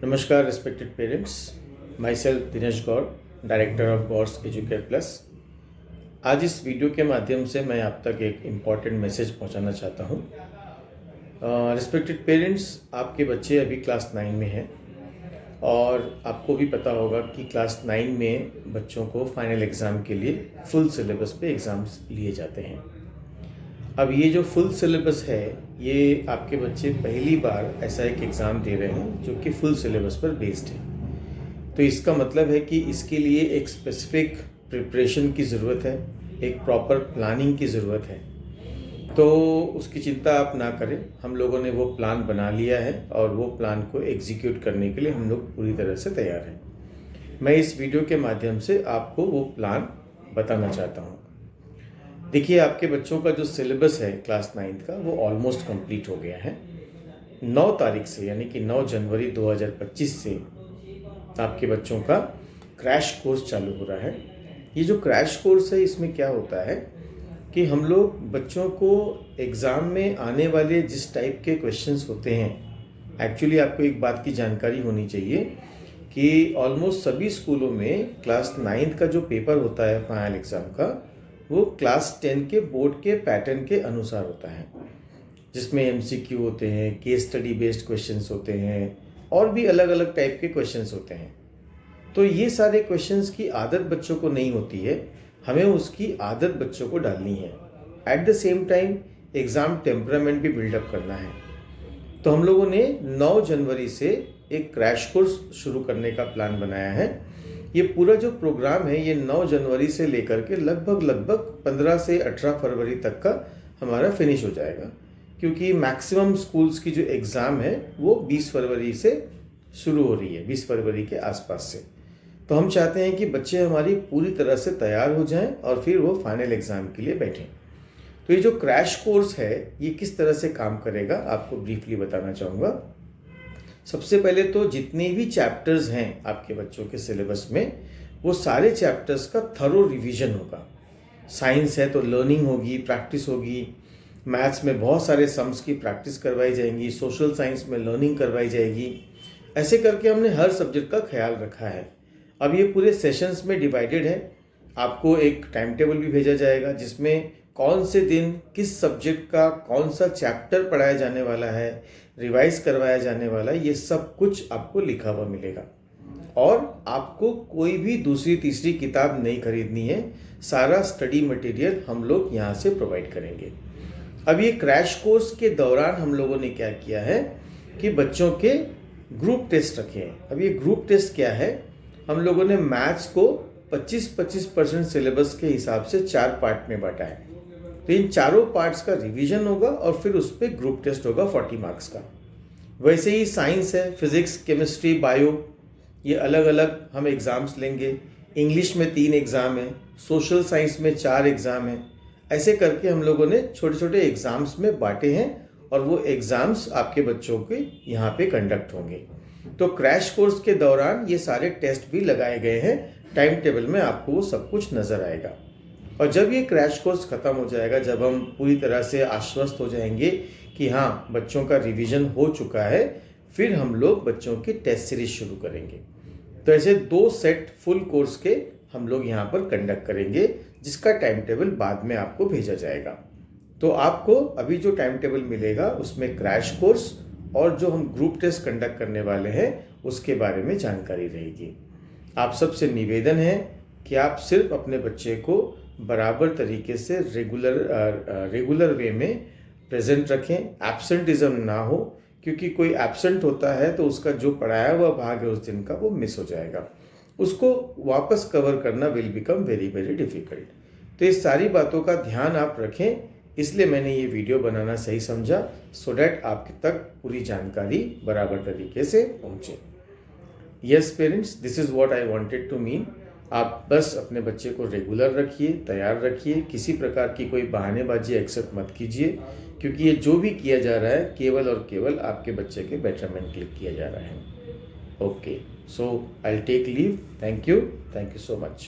नमस्कार respected parents, my self Dinesh Gaur, director of Gaur's educate plus. आज इस वीडियो के माध्यम से मैं आप तक एक इम्पॉर्टेंट मैसेज पहुंचाना चाहता हूं। रिस्पेक्टेड पेरेंट्स, आपके बच्चे अभी क्लास 9 में हैं और आपको भी पता होगा कि क्लास 9 में बच्चों को फाइनल एग्ज़ाम के लिए फुल सिलेबस पे एग्ज़ाम्स लिए जाते हैं। अब ये जो फुल सिलेबस है, ये आपके बच्चे पहली बार ऐसा एक एग्ज़ाम दे रहे हैं जो कि फुल सिलेबस पर बेस्ड है। तो इसका मतलब है कि इसके लिए एक स्पेसिफिक प्रिपरेशन की ज़रूरत है, एक प्रॉपर प्लानिंग की ज़रूरत है। तो उसकी चिंता आप ना करें, हम लोगों ने वो प्लान बना लिया है और वो प्लान को एग्जीक्यूट करने के लिए हम लोग पूरी तरह से तैयार हैं। मैं इस वीडियो के माध्यम से आपको वो प्लान बताना चाहता हूँ। देखिए, आपके बच्चों का जो सिलेबस है क्लास 9 का, वो ऑलमोस्ट कंप्लीट हो गया है। 9 तारीख से यानी कि 9 जनवरी 2025 से आपके बच्चों का क्रैश कोर्स चालू हो रहा है। ये जो क्रैश कोर्स है, इसमें क्या होता है कि हम लोग बच्चों को एग्ज़ाम में आने वाले जिस टाइप के क्वेश्चंस होते हैं, एक्चुअली आपको एक बात की जानकारी होनी चाहिए कि ऑलमोस्ट सभी स्कूलों में क्लास 9 का जो पेपर होता है फाइनल एग्ज़ाम का, वो क्लास 10 के बोर्ड के पैटर्न के अनुसार होता है, जिसमें एमसीक्यू होते हैं, केस स्टडी बेस्ड क्वेश्चंस होते हैं और भी अलग अलग टाइप के क्वेश्चंस होते हैं। तो ये सारे क्वेश्चंस की आदत बच्चों को नहीं होती है, हमें उसकी आदत बच्चों को डालनी है। At the same time exam temperament भी बिल्डअप करना है। तो हम लोगों ने 9 जनवरी से एक क्रैश कोर्स शुरू करने का प्लान बनाया है। ये पूरा जो प्रोग्राम है, ये 9 जनवरी से लेकर के लगभग 15 से 18 फरवरी तक का हमारा फिनिश हो जाएगा, क्योंकि मैक्सिमम स्कूल्स की जो एग्ज़ाम है वो 20 फरवरी से शुरू हो रही है, 20 फरवरी के आसपास से। तो हम चाहते हैं कि बच्चे हमारी पूरी तरह से तैयार हो जाएं और फिर वो फाइनल एग्ज़ाम के लिए बैठें। तो ये जो क्रैश कोर्स है, ये किस तरह से काम करेगा आपको ब्रीफली बताना चाहूँगा। सबसे पहले तो जितने भी चैप्टर्स हैं आपके बच्चों के सिलेबस में, वो सारे चैप्टर्स का थरो रिवीजन होगा। साइंस है तो लर्निंग होगी, प्रैक्टिस होगी। मैथ्स में बहुत सारे सम्स की प्रैक्टिस करवाई जाएंगी, सोशल साइंस में लर्निंग करवाई जाएगी। ऐसे करके हमने हर सब्जेक्ट का ख्याल रखा है। अब ये पूरे सेशंस में डिवाइडेड है। आपको एक टाइम टेबल भी भेजा जाएगा जिसमें कौन से दिन किस सब्जेक्ट का कौन सा चैप्टर पढ़ाया जाने वाला है, रिवाइज करवाया जाने वाला है, ये सब कुछ आपको लिखा हुआ मिलेगा। और आपको कोई भी दूसरी तीसरी किताब नहीं खरीदनी है, सारा स्टडी मटेरियल हम लोग यहाँ से प्रोवाइड करेंगे। अब ये क्रैश कोर्स के दौरान हम लोगों ने क्या किया है कि बच्चों के ग्रुप टेस्ट रखे हैं। अब ये ग्रुप टेस्ट क्या है, हम लोगों ने मैथ्स को 25% सिलेबस के हिसाब से 4 पार्ट में बांटा है। तो इन चारों पार्ट्स का रिवीजन होगा और फिर उस पर ग्रुप टेस्ट होगा 40 मार्क्स का। वैसे ही साइंस है, फिजिक्स, केमिस्ट्री, बायो, ये अलग अलग हम एग्ज़ाम्स लेंगे। इंग्लिश में 3 एग्ज़ाम है, सोशल साइंस में 4 एग्ज़ाम है। ऐसे करके हम लोगों ने छोटे छोटे एग्ज़ाम्स में बांटे हैं और वो एग्ज़ाम्स आपके बच्चों के यहाँ पे कंडक्ट होंगे। तो क्रैश कोर्स के दौरान ये सारे टेस्ट भी लगाए गए हैं। टाइम टेबल में आपको वो सब कुछ नज़र आएगा। और जब ये क्रैश कोर्स ख़त्म हो जाएगा, जब हम पूरी तरह से आश्वस्त हो जाएंगे कि हाँ बच्चों का रिवीजन हो चुका है, फिर हम लोग बच्चों की टेस्ट सीरीज शुरू करेंगे। तो ऐसे 2 सेट फुल कोर्स के हम लोग यहाँ पर कंडक्ट करेंगे, जिसका टाइम टेबल बाद में आपको भेजा जाएगा। तो आपको अभी जो टाइम टेबल मिलेगा उसमें क्रैश कोर्स और जो हम ग्रुप टेस्ट कंडक्ट करने वाले हैं उसके बारे में जानकारी रहेगी। आप सबसे निवेदन है कि आप सिर्फ अपने बच्चे को बराबर तरीके से रेगुलर वे में प्रेजेंट रखें, एब्सेंटिज्म ना हो, क्योंकि कोई एब्सेंट होता है तो उसका जो पढ़ाया हुआ भाग है उस दिन का वो मिस हो जाएगा। उसको वापस कवर करना will become very very difficult. तो इस सारी बातों का ध्यान आप रखें, इसलिए मैंने ये वीडियो बनाना सही समझा, सो डैट आपके तक पूरी जानकारी बराबर तरीके से पहुँचे। Yes parents, this is what I wanted to mean. आप बस अपने बच्चे को रेगुलर रखिए, तैयार रखिए, किसी प्रकार की कोई बहानेबाजी एक्सेप्ट मत कीजिए, क्योंकि ये जो भी किया जा रहा है केवल और केवल आपके बच्चे के बेटरमेंट के लिए किया जा रहा है। Okay, so I will take leave. Thank you so much.